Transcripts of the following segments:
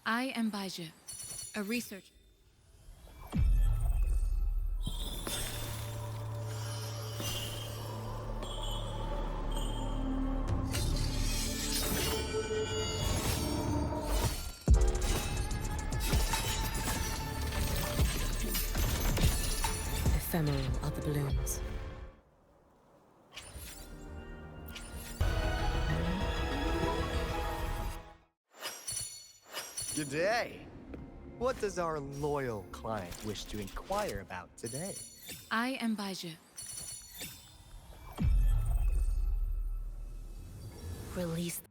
I am Baija, a researcher. Ephemeral are the balloons. Good day. What does our loyal client wish to inquire about today? I am Baija. Release.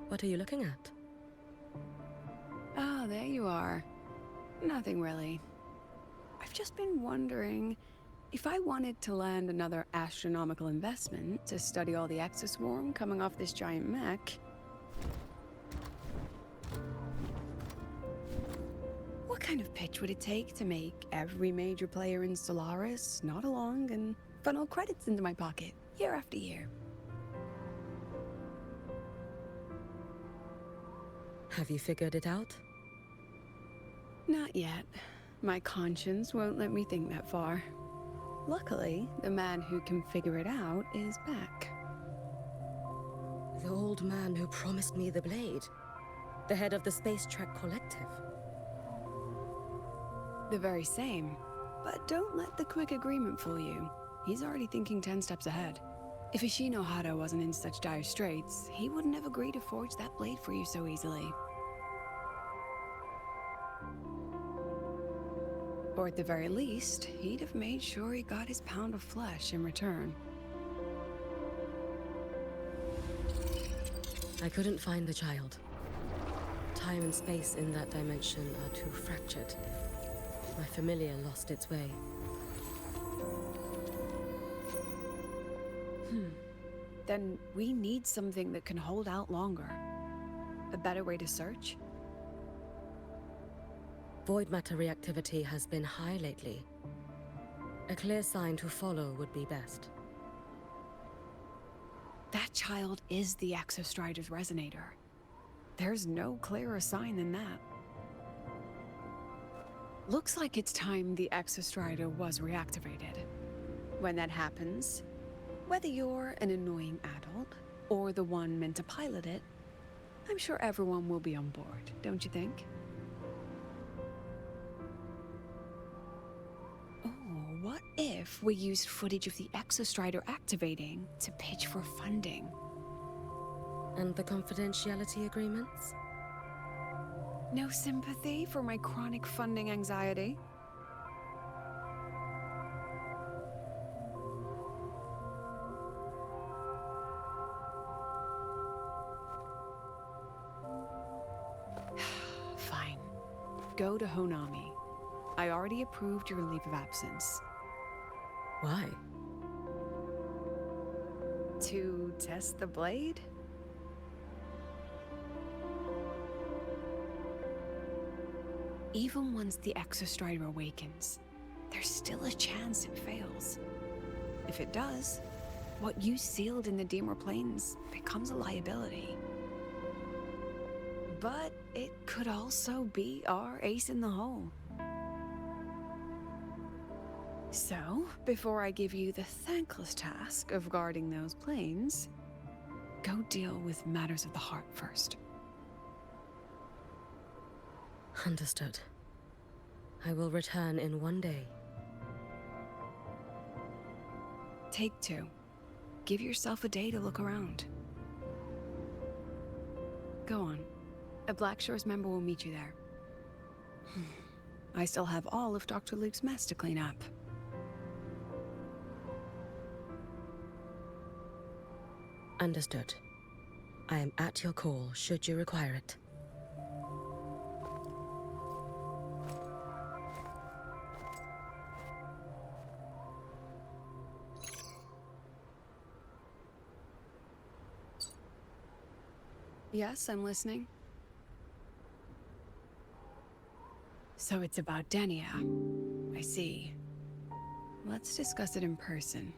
What are you looking at? Oh, there you are. Nothing really. I've just been wondering if I wanted to land another astronomical investment to study all the exoswarm coming off this giant mech. What kind of pitch would it take to make every major player in Solaris nod along and funnel credits into my pocket year after year? Have you figured it out? Not yet. My conscience won't let me think that far. Luckily, the man who can figure it out is back. The old man who promised me the blade. The head of the Space Trek Collective. The very same. But don't let the quick agreement fool you. He's already thinking 10 steps ahead. If Ishino Hado wasn't in such dire straits, he wouldn't have agreed to forge that blade for you so easily. Or at the very least, he'd have made sure he got his pound of flesh in return. I couldn't find the child. Time and space in that dimension are too fractured. My familiar lost its way. Then we need something that can hold out longer. A better way to search? Void matter reactivity has been high lately. A clear sign to follow would be best. That child is the Exostrider's resonator. There's no clearer sign than that. Looks like it's time the Exostrider was reactivated. When that happens, whether you're an annoying adult or the one meant to pilot it, I'm sure everyone will be on board, don't you think? Oh, what if we used footage of the Exostrider activating to pitch for funding? And the confidentiality agreements? No sympathy for my chronic funding anxiety? Fine. Go to Honami. I already approved your leave of absence. Why? To test the blade? Even once the Exostrider awakens, there's still a chance it fails. If it does, what you sealed in the Deemer Plains becomes a liability. But it could also be our ace in the hole. So, before I give you the thankless task of guarding those planes, go deal with matters of the heart first. Understood. I will return in 1 day. Take 2. Give yourself a day to look around. Go on. A Black Shores member will meet you there. I still have all of Dr. Luke's mess to clean up. Understood. I am at your call, should you require it. Yes, I'm listening. So it's about Denia. I see. Let's discuss it in person.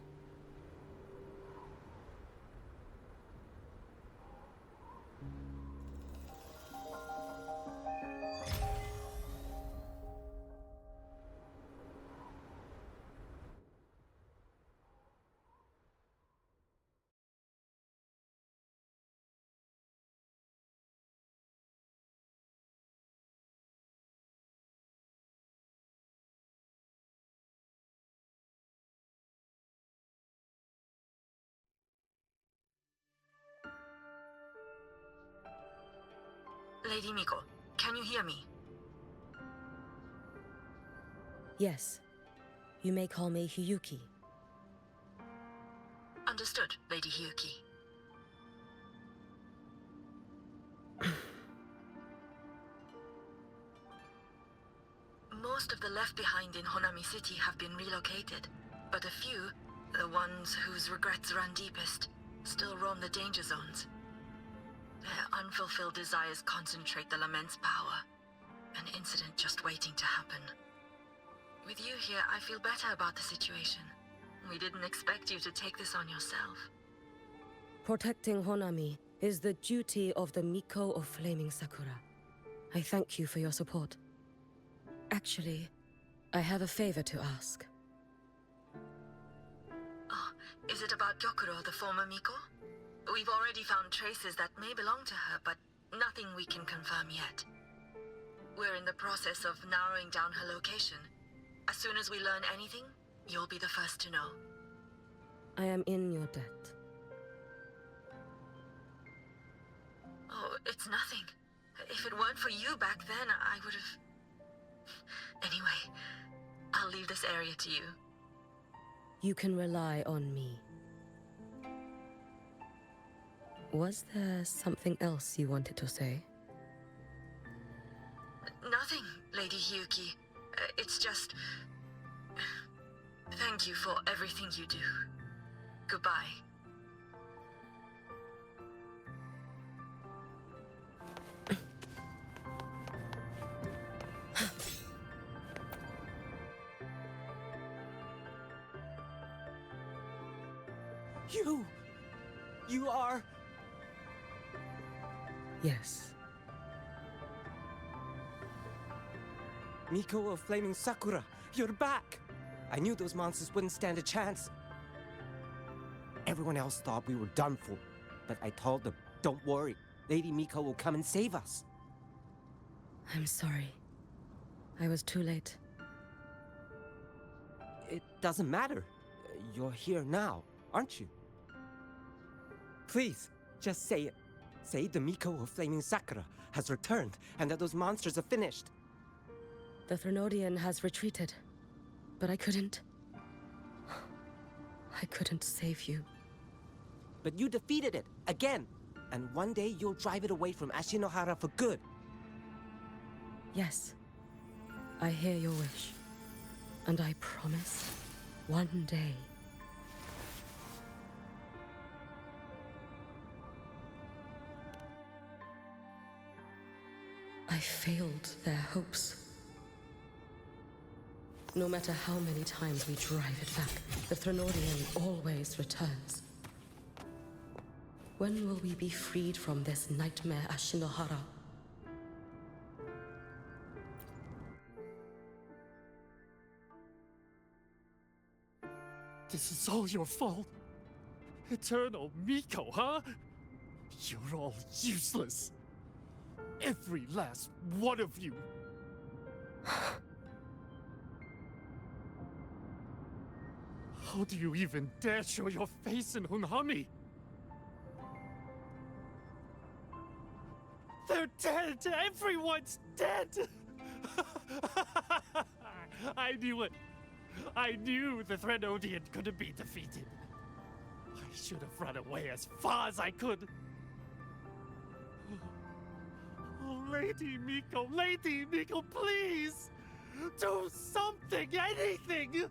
Lady Miko, can you hear me? Yes. You may call me Hiyuki. Understood, Lady Hiyuki. Most of the left behind in Honami City have been relocated, but a few, the ones whose regrets run deepest, still roam the danger zones. Their unfulfilled desires concentrate the Lament's power. An incident just waiting to happen. With you here, I feel better about the situation. We didn't expect you to take this on yourself. Protecting Honami is the duty of the Miko of Flaming Sakura. I thank you for your support. Actually, I have a favor to ask. Oh, is it about Gyokuro, the former Miko? We've already found traces that may belong to her, but nothing we can confirm yet. We're in the process of narrowing down her location. As soon as we learn anything, you'll be the first to know. I am in your debt. Oh, it's nothing. If it weren't for you back then, I would have... Anyway, I'll leave this area to you. You can rely on me. Was there something else you wanted to say? Nothing, Lady Hiyuki. It's just... Thank you for everything you do. Goodbye. You are... Yes. Miko of Flaming Sakura, you're back! I knew those monsters wouldn't stand a chance. Everyone else thought we were done for, but I told them, don't worry, Lady Miko will come and save us. I'm sorry. I was too late. It doesn't matter. You're here now, aren't you? Please, just say it. Say the Miko of Flaming Sakura has returned and that those monsters are finished. The Thrnodian has retreated, but I couldn't save you. But you defeated it, again! And one day you'll drive it away from Ashinohara for good. Yes, I hear your wish. And I promise, one day... I failed their hopes. No matter how many times we drive it back, the Thrnodian always returns. When will we be freed from this nightmare Ashinohara? This is all your fault. Eternal Miko, huh? You're all useless. Every last one of you. How do you even dare show your face in Hunhami? They're dead! Everyone's dead! I knew it. I knew the Thrnodian couldn't be defeated. I should have run away as far as I could. Oh, Lady Miko, please! Do something, anything!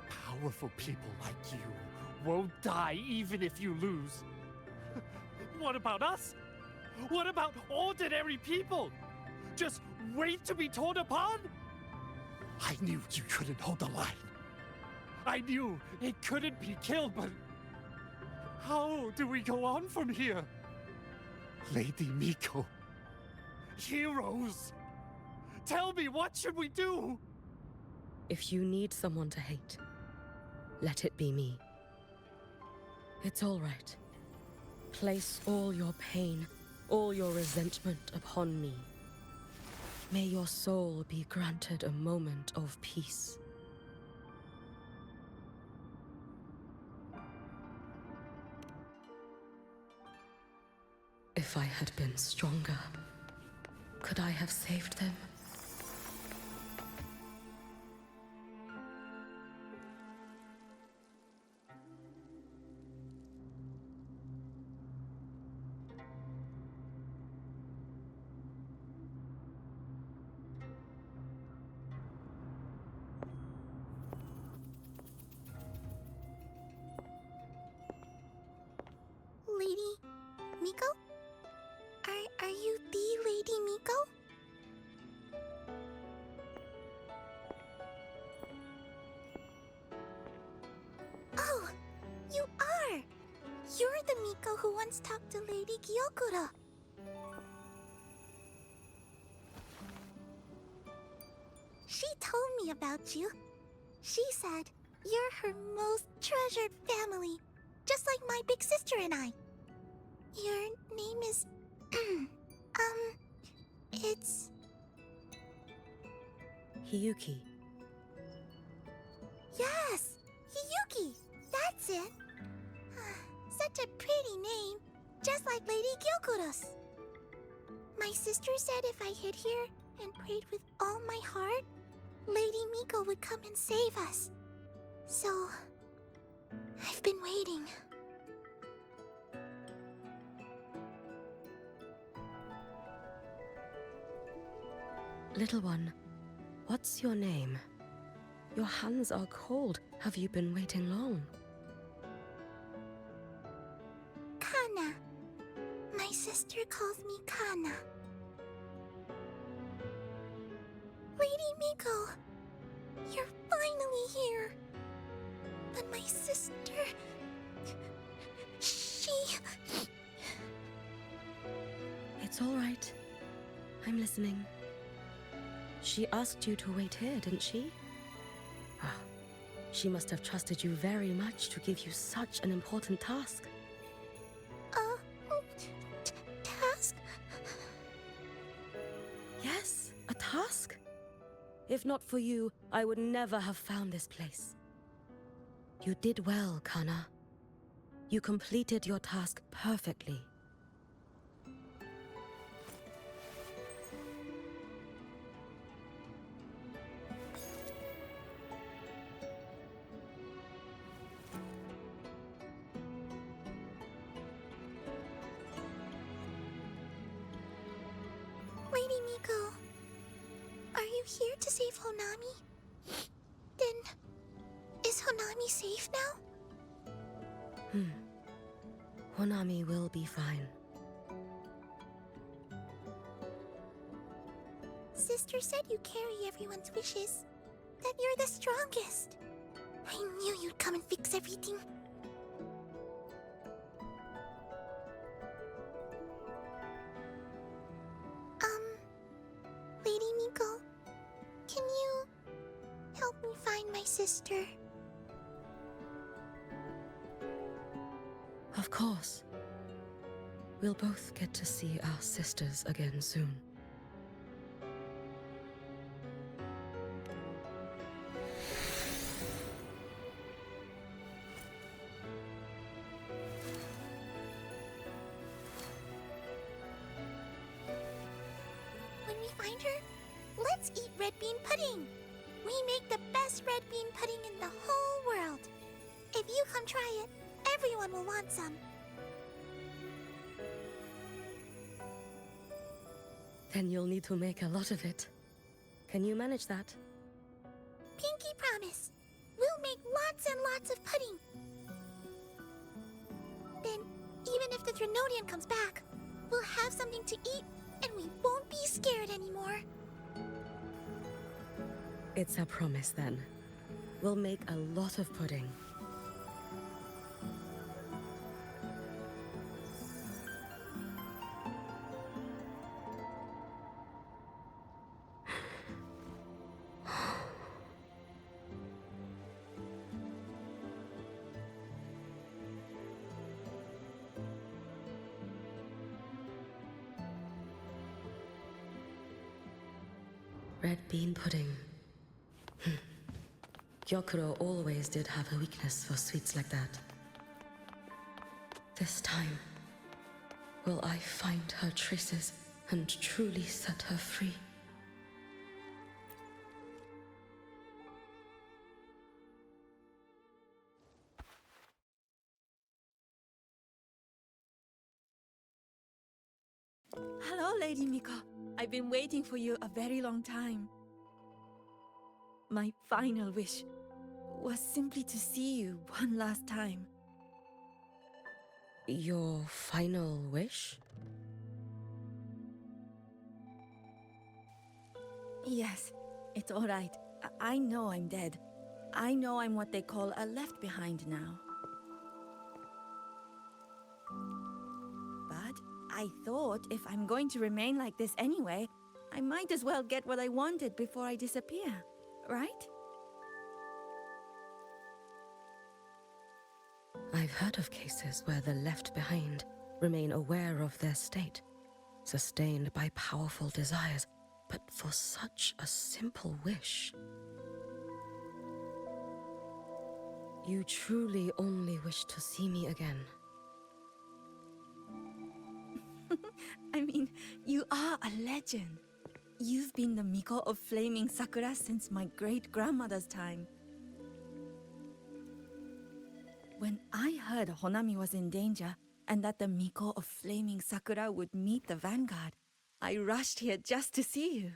Powerful people like you won't die even if you lose. What about us? What about ordinary people? Just wait to be torn apart? I knew you couldn't hold the line. I knew it couldn't be killed, but how do we go on from here? Lady Miko, heroes, tell me, what should we do? If you need someone to hate, let it be me. It's all right. Place all your pain, all your resentment upon me. May your soul be granted a moment of peace. If I had been stronger, could I have saved them? Lady Miko? Are you the Lady Miko? Oh, you are! You're the Miko who once talked to Lady Gyokuro. She told me about you. She said you're her most treasured family, just like my big sister and I. Your name is... it's... Hiyuki. Yes! Hiyuki! That's it! Such a pretty name, just like Lady Gyokuro's. My sister said if I hid here and prayed with all my heart, Lady Miko would come and save us. So... I've been waiting. Little one, what's your name? Your hands are cold. Have you been waiting long? Kana. My sister calls me Kana. Lady Miko, you're finally here. But my sister... she... It's all right. I'm listening. She asked you to wait here, didn't she? Ah, she must have trusted you very much to give you such an important task. Task? Yes, a task? If not for you, I would never have found this place. You did well, Kana. You completed your task perfectly. Lady Miko, are you here to save Honami? Then, is Honami safe now? Honami will be fine. Sister said you carry everyone's wishes. That you're the strongest. I knew you'd come and fix everything. Lady Miko, can you help me find my sister? Of course. We'll both get to see our sisters again soon. When we find her, let's eat red bean pudding. We make the best red bean pudding in the whole world. If you come try it, Everyone will want some. Then you'll need to make a lot of it. Can you manage that? Pinky promise. We'll make lots and lots of pudding. Then, even if the Threnodian comes back, we'll have something to eat and we won't be scared anymore. It's a promise then. We'll make a lot of pudding. Red bean pudding. Gyokuro always did have a weakness for sweets like that. This time, will I find her traces and truly set her free? Hello, Lady Miko. I've been waiting for you a very long time. My final wish was simply to see you one last time. Your final wish? Yes, it's all right. I know I'm dead. I know I'm what they call a left behind now. But I thought if I'm going to remain like this anyway, I might as well get what I wanted before I disappear, right? I've heard of cases where the left behind remain aware of their state, sustained by powerful desires, but for such a simple wish. You truly only wish to see me again. I mean, you are a legend. You've been the Miko of Flaming Sakura since my great-grandmother's time. When I heard Honami was in danger and that the Miko of Flaming Sakura would meet the vanguard, I rushed here just to see you.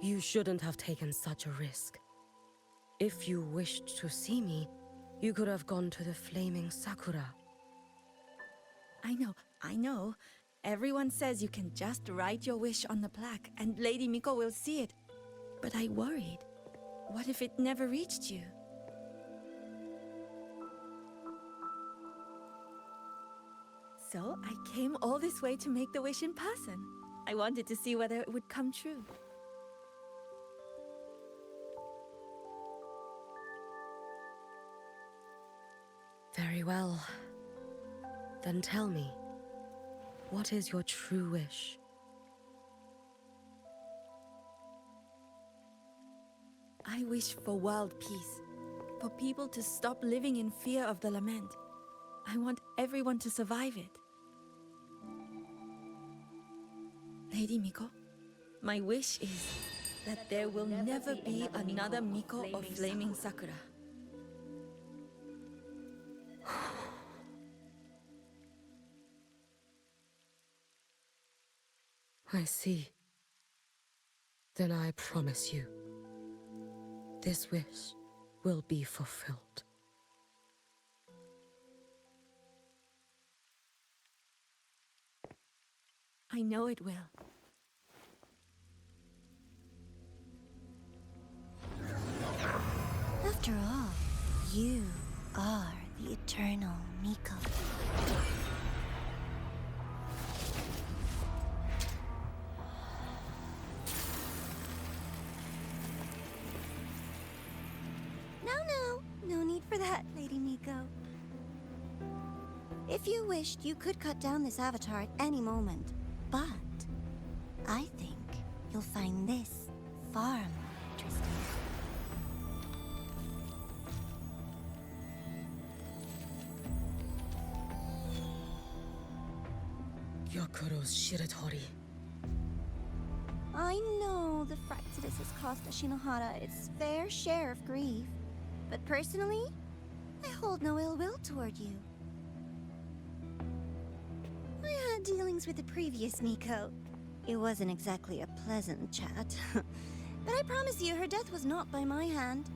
You shouldn't have taken such a risk. If you wished to see me, you could have gone to the Flaming Sakura. I know. Everyone says you can just write your wish on the plaque and Lady Miko will see it. But I worried. What if it never reached you? So I came all this way to make the wish in person. I wanted to see whether it would come true. Very well. Then tell me, what is your true wish? I wish for world peace, for people to stop living in fear of the lament. I want everyone to survive it. Lady Miko, my wish is that there will never be another Miko of Flaming Sakura. I see. Then I promise you, this wish will be fulfilled. I know it will. After all, you are the eternal Miko. No need for that, Lady Miko. If you wished, you could cut down this avatar at any moment. But I think you'll find this far more interesting. Gyokuro's Shiratori. I know the Fractidus has cost Ashinohara its fair share of grief. But personally, I hold no ill will toward you. I had dealings with the previous Miko. It wasn't exactly a pleasant chat. But I promise you, her death was not by my hand.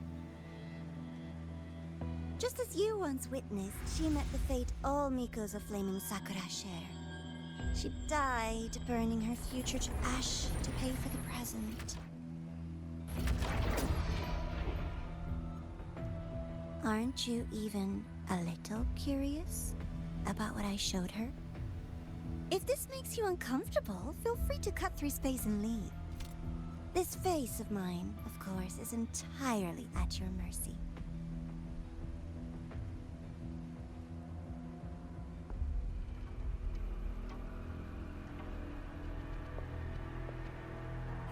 Just as you once witnessed, she met the fate all Mikos of Flaming Sakura share. She died, burning her future to ash to pay for the present. Aren't you even a little curious about what I showed her? If this makes you uncomfortable, feel free to cut through space and leave. This face of mine, of course, is entirely at your mercy.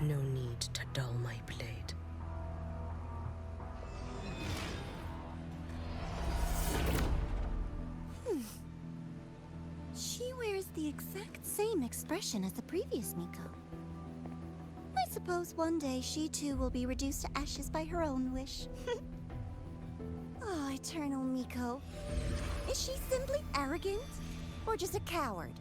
No need to dull my blade. She wears the exact same expression as the previous Miko. I suppose one day she too will be reduced to ashes by her own wish. Oh, Eternal Miko. Is she simply arrogant? Or just a coward?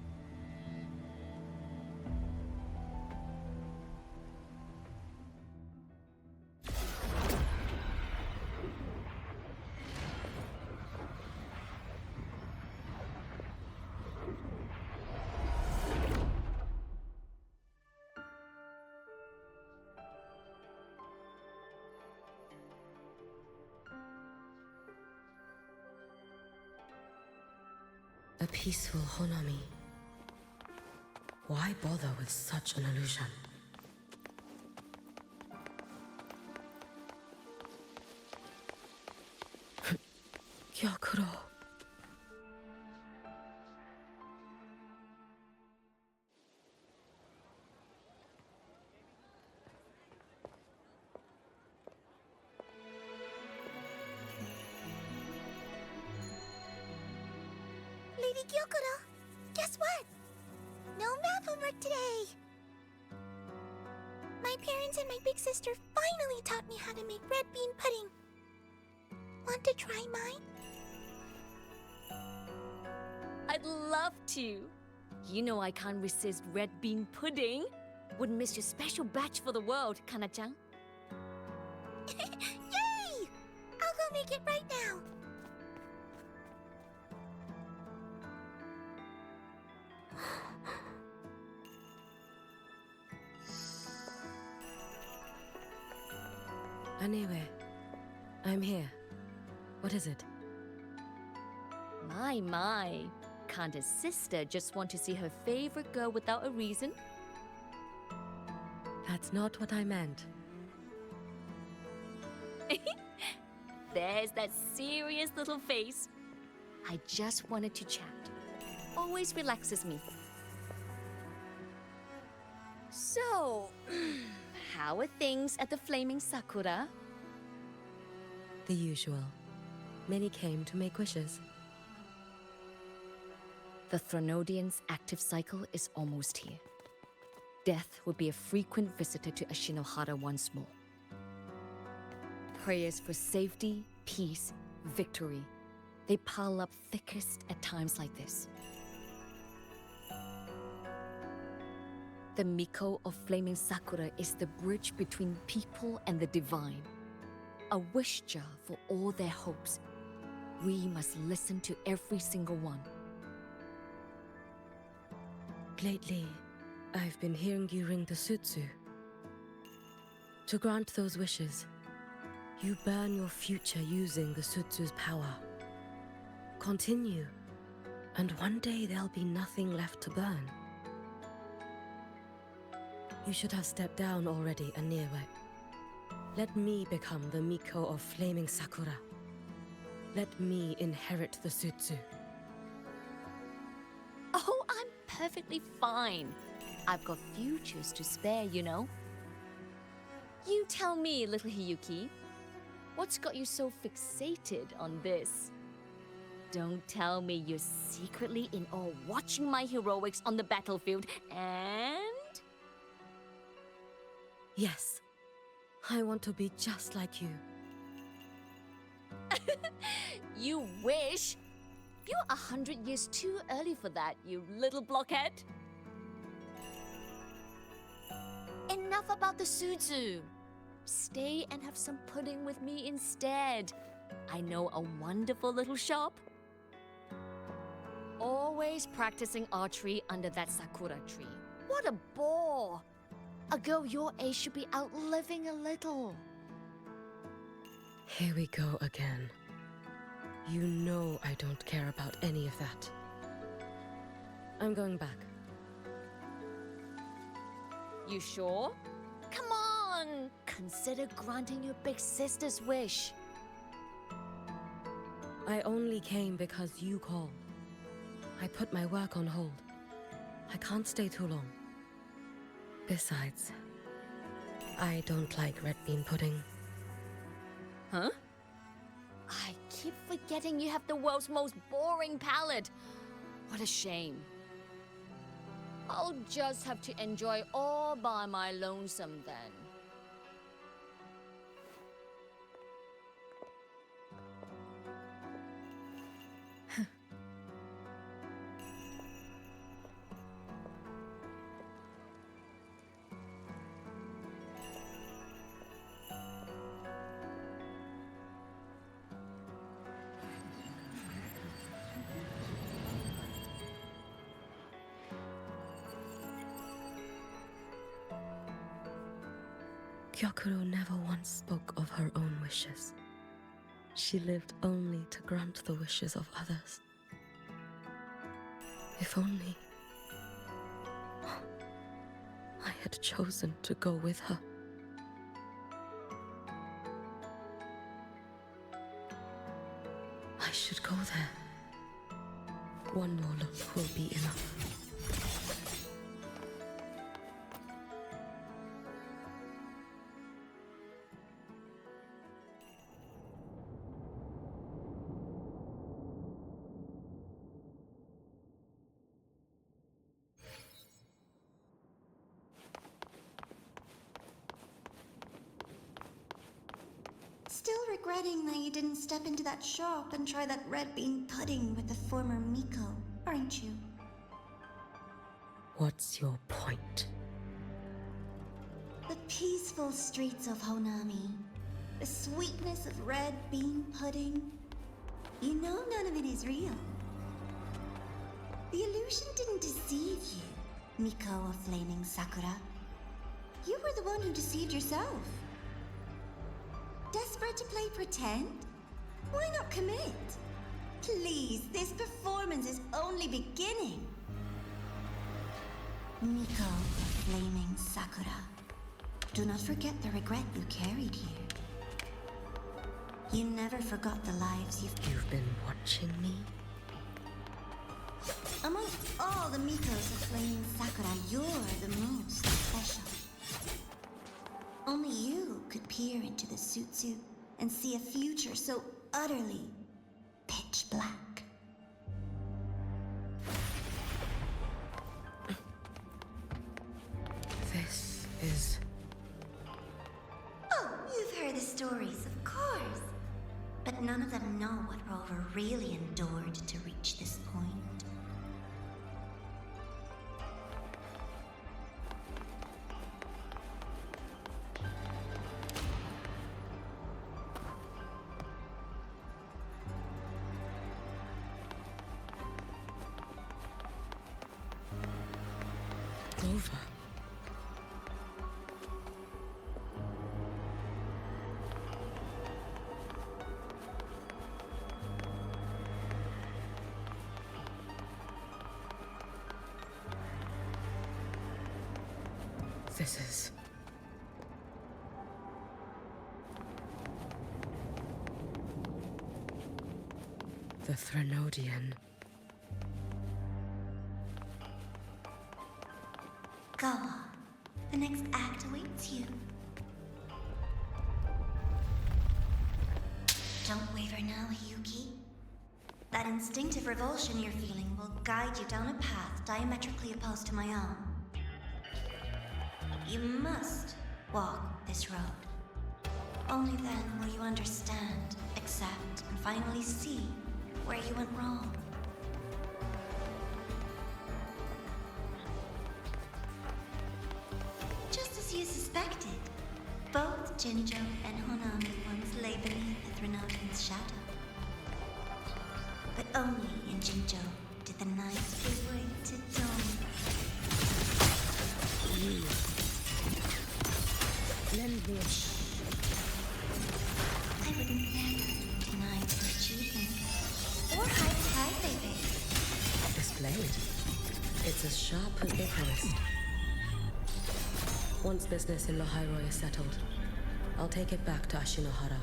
A peaceful Honami. Why bother with such an illusion? Gyakuro. Lady Gyokuro, guess what? No math homework today! My parents and my big sister finally taught me how to make red bean pudding. Want to try mine? I'd love to. You know I can't resist red bean pudding. Wouldn't miss your special batch for the world, Kana-chan. Yay! I'll go make it right now. Anyway, I'm here. What is it? My. Can't a sister just want to see her favorite girl without a reason? That's not what I meant. There's that serious little face. I just wanted to chat. Always relaxes me. So, how are things at the Flaming Sakura? The usual. Many came to make wishes. The Thronodian's active cycle is almost here. Death will be a frequent visitor to Ashinohara once more. Prayers for safety, peace, victory, they pile up thickest at times like this. The Miko of Flaming Sakura is the bridge between people and the divine. A wish jar for all their hopes. We must listen to every single one. Lately, I've been hearing you ring the Sutsu. To grant those wishes, you burn your future using the Sutsu's power. Continue, and one day there'll be nothing left to burn. You should have stepped down already, Aniwe. Let me become the Miko of Flaming Sakura. Let me inherit the Sutsu. Oh, I'm perfectly fine. I've got futures to spare, you know. You tell me, little Hiyuki, what's got you so fixated on this? Don't tell me you're secretly in awe watching my heroics on the battlefield and... Yes, I want to be just like you. You wish? You're 100 years too early for that, you little blockhead. Enough about the suzu. Stay and have some pudding with me instead. I know a wonderful little shop. Always practicing archery under that sakura tree. What a bore! A girl your age should be out living a little. Here we go again. You know I don't care about any of that. I'm going back. You sure? Come on! Consider granting your big sister's wish. I only came because you called. I put my work on hold. I can't stay too long. Besides, I don't like red bean pudding. Huh? I keep forgetting you have the world's most boring palate. What a shame. I'll just have to enjoy all by my lonesome then. Gyokuro never once spoke of her own wishes. She lived only to grant the wishes of others. If only I had chosen to go with her. I should go there. One more look will be enough. Still regretting that you didn't step into that shop and try that red bean pudding with the former Miko, aren't you? What's your point? The peaceful streets of Honami, the sweetness of red bean pudding. You know none of it is real. The illusion didn't deceive you, Miko of Flaming Sakura. You were the one who deceived yourself. Desperate to play pretend? Why not commit? Please, this performance is only beginning. Miko of Flaming Sakura. Do not forget the regret you carried here. You never forgot the lives You've been watching me? Among all the Mikos of Flaming Sakura, you're the most special. Only you could peer into the Sutsu and see a future so utterly pitch black. This is... Oh, you've heard the stories, of course. But none of them know what Rover really endured to reach this point. Over. This is... the Threnodian. Go on. The next act awaits you. Don't waver now, Hiyuki. That instinctive revulsion you're feeling will guide you down a path diametrically opposed to my own. You must walk this road. Only then will you understand, accept, and finally see where you went wrong. Just as you suspected, both Jinjo and Honami once lay beneath the Threnodian's shadow. But only in Jinjo did the night give way to dawn. Lend me a I would never deny your achievements or hide the pride they face. This blade. It's as sharp as they promised. Once business in Lahairoi is settled, I'll take it back to Ashinohara.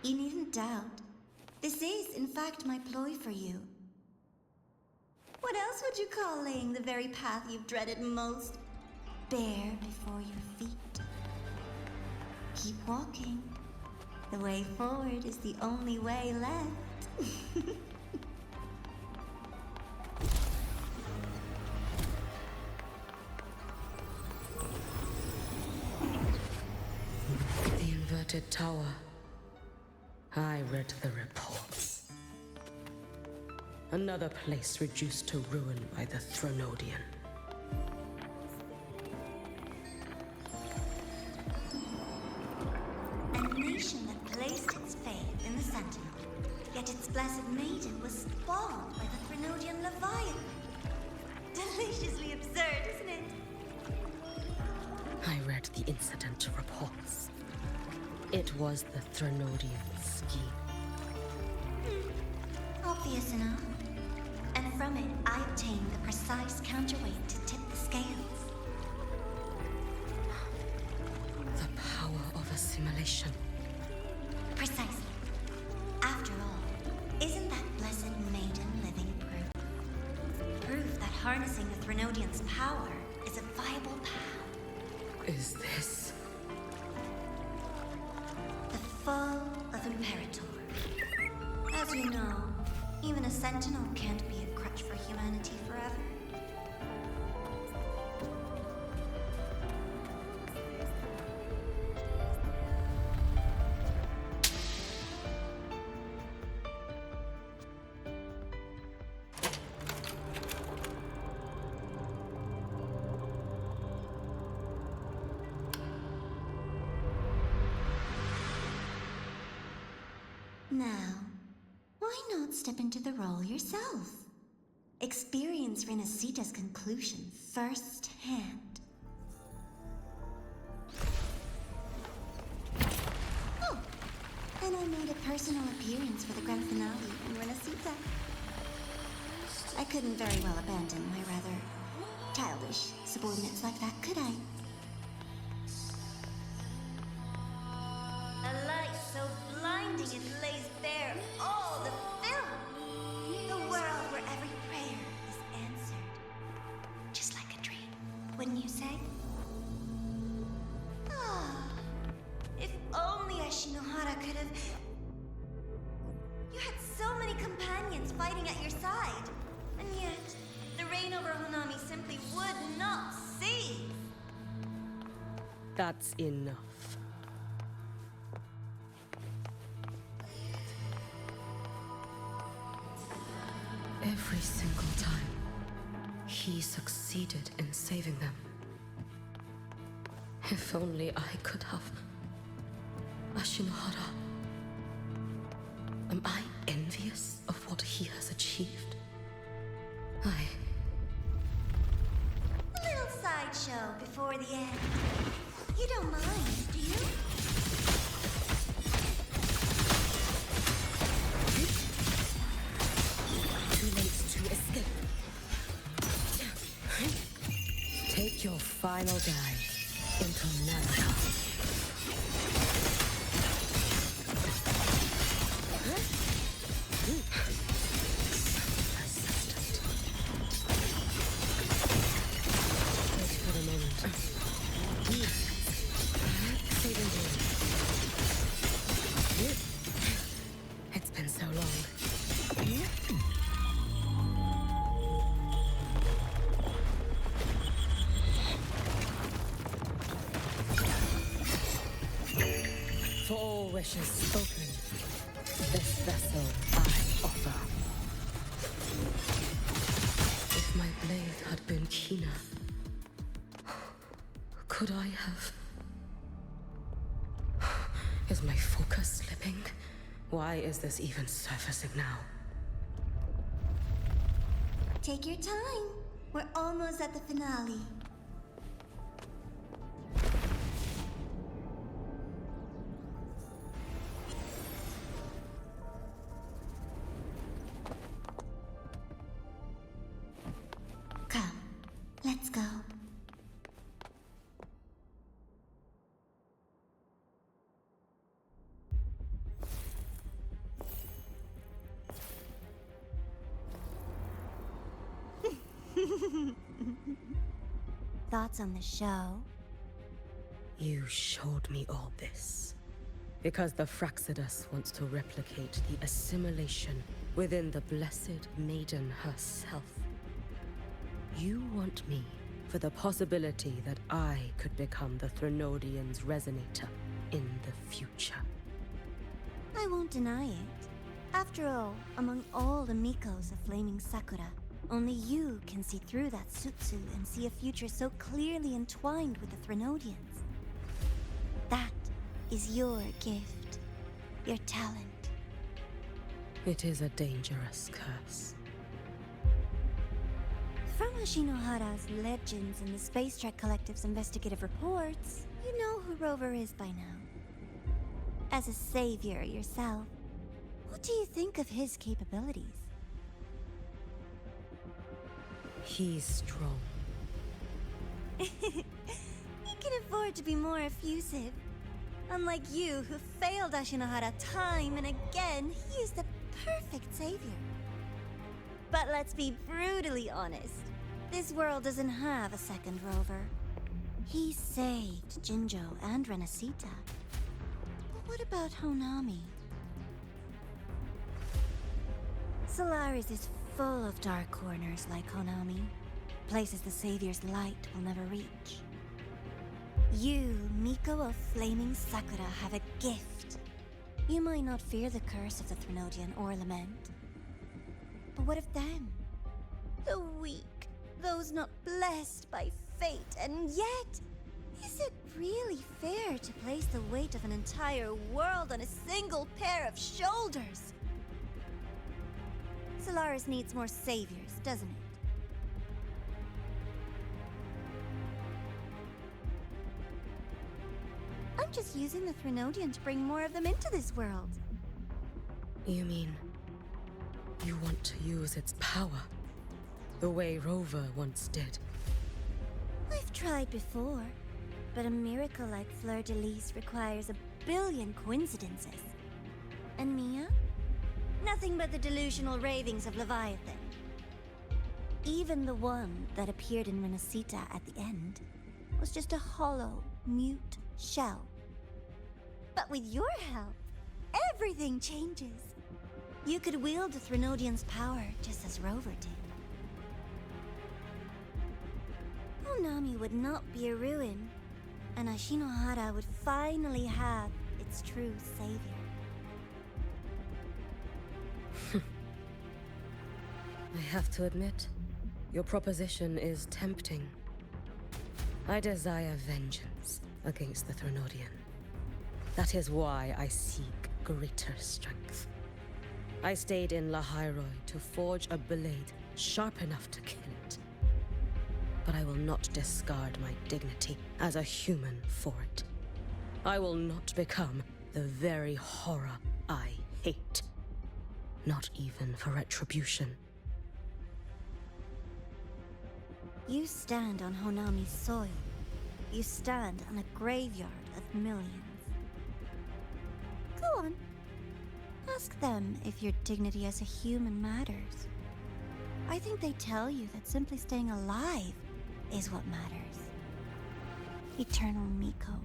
You needn't doubt. This is, in fact, my ploy for you. What else would you call laying the very path you've dreaded most bare before your feet? Keep walking. The way forward is the only way left. The inverted tower. I read the reports. Another place reduced to ruin by the Threnodian. A nation that placed its faith in the Sentinel, yet its blessed maiden was spawned by the Threnodian Leviathan. Deliciously absurd, isn't it? I read the incident reports. It was the Threnodian scheme. Obvious enough. And from it, I obtained the precise counterweight to tip the scales. The power of assimilation. Precisely. After all, isn't that blessed maiden living proof? Proof that harnessing the Threnodian's power is a viable path. Is this? The foe of Imperator. As you know, even a sentinel can't be a crutch for humanity forever. Now, why not step into the role yourself? Experience Renacita's conclusion firsthand. Oh, and I made a personal appearance for the grand finale in Renacita. I couldn't very well abandon my rather childish subordinates like that, could I? A light so blinding it lays bare all the film. The world where every prayer is answered. Just like a dream, wouldn't you say? Ah, if only Ashinohara could have... You had so many companions fighting at your side. And yet, the reign over Honami simply would not cease. That's enough. Every single time, he succeeded in saving them. If only I could have... Ashinohara. Am I envious of what he has achieved? A little sideshow before the end. You don't mind, do you? Too late to escape. Take your final dive into Nanaka. wish is spoken. This vessel I offer. If my blade had been keener, could I have... Is my focus slipping? Why is this even surfacing now? Take your time. We're almost at the finale. Come, let's go. Thoughts on the show? You showed me all this. Because the Fraxidus wants to replicate the assimilation within the Blessed Maiden herself. You want me for the possibility that I could become the Threnodian's resonator in the future. I won't deny it. After all, among all the Mikos of Flaming Sakura, only you can see through that Sutsu and see a future so clearly entwined with the Threnodians. That is your gift, your talent. It is a dangerous curse. From Ashinohara's legends and the Space Trek Collective's investigative reports, you know who Rover is by now. As a savior yourself, what do you think of his capabilities? He's strong. He can afford to be more effusive. Unlike you, who failed Ashinohara time and again, he is the perfect savior. But let's be brutally honest. This world doesn't have a second Rover. He saved Jinjo and Renacita. But what about Honami? Solaris is full of dark corners like Honami. Places the Savior's light will never reach. You, Miko of Flaming Sakura, have a gift. You might not fear the curse of the Threnodian or lament. But what of them? The weak, those not blessed by fate, and yet, is it really fair to place the weight of an entire world on a single pair of shoulders? Solaris needs more saviors, doesn't it? I'm just using the Threnodian to bring more of them into this world. You mean... you want to use its power? The way Rover once did? I've tried before, but a miracle like Fleur-de-Lis requires a billion coincidences. And Mia? Nothing but the delusional ravings of Leviathan. Even the one that appeared in Renacita at the end was just a hollow, mute shell. But with your help, everything changes. You could wield the Threnodian's power just as Rover did. Honami would not be a ruin, and Ashinohara would finally have its true savior. I have to admit, your proposition is tempting. I desire vengeance against the Threnodian. That is why I seek greater strength. I stayed in Lahairoi to forge a blade sharp enough to kill it. But I will not discard my dignity as a human for it. I will not become the very horror I hate. Not even for retribution. You stand on Honami's soil. You stand on a graveyard of millions. Go on. Ask them if your dignity as a human matters. I think they tell you that simply staying alive is what matters. Eternal Miko,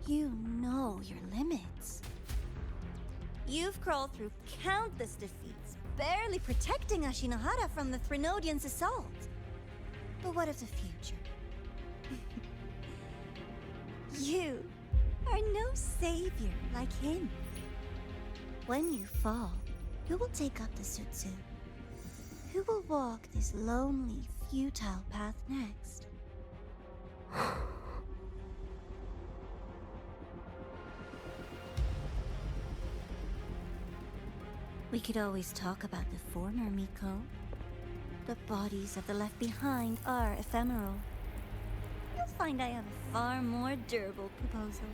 you know your limits. You've crawled through countless defeats, barely protecting Ashinohara from the Threnodian's assault. But what of the future? You are no savior like him. When you fall, who will take up the Sutsu? Who will walk this lonely, futile path next? We could always talk about the former, Miko. The bodies of the left behind are ephemeral. You'll find I have a far more durable proposal.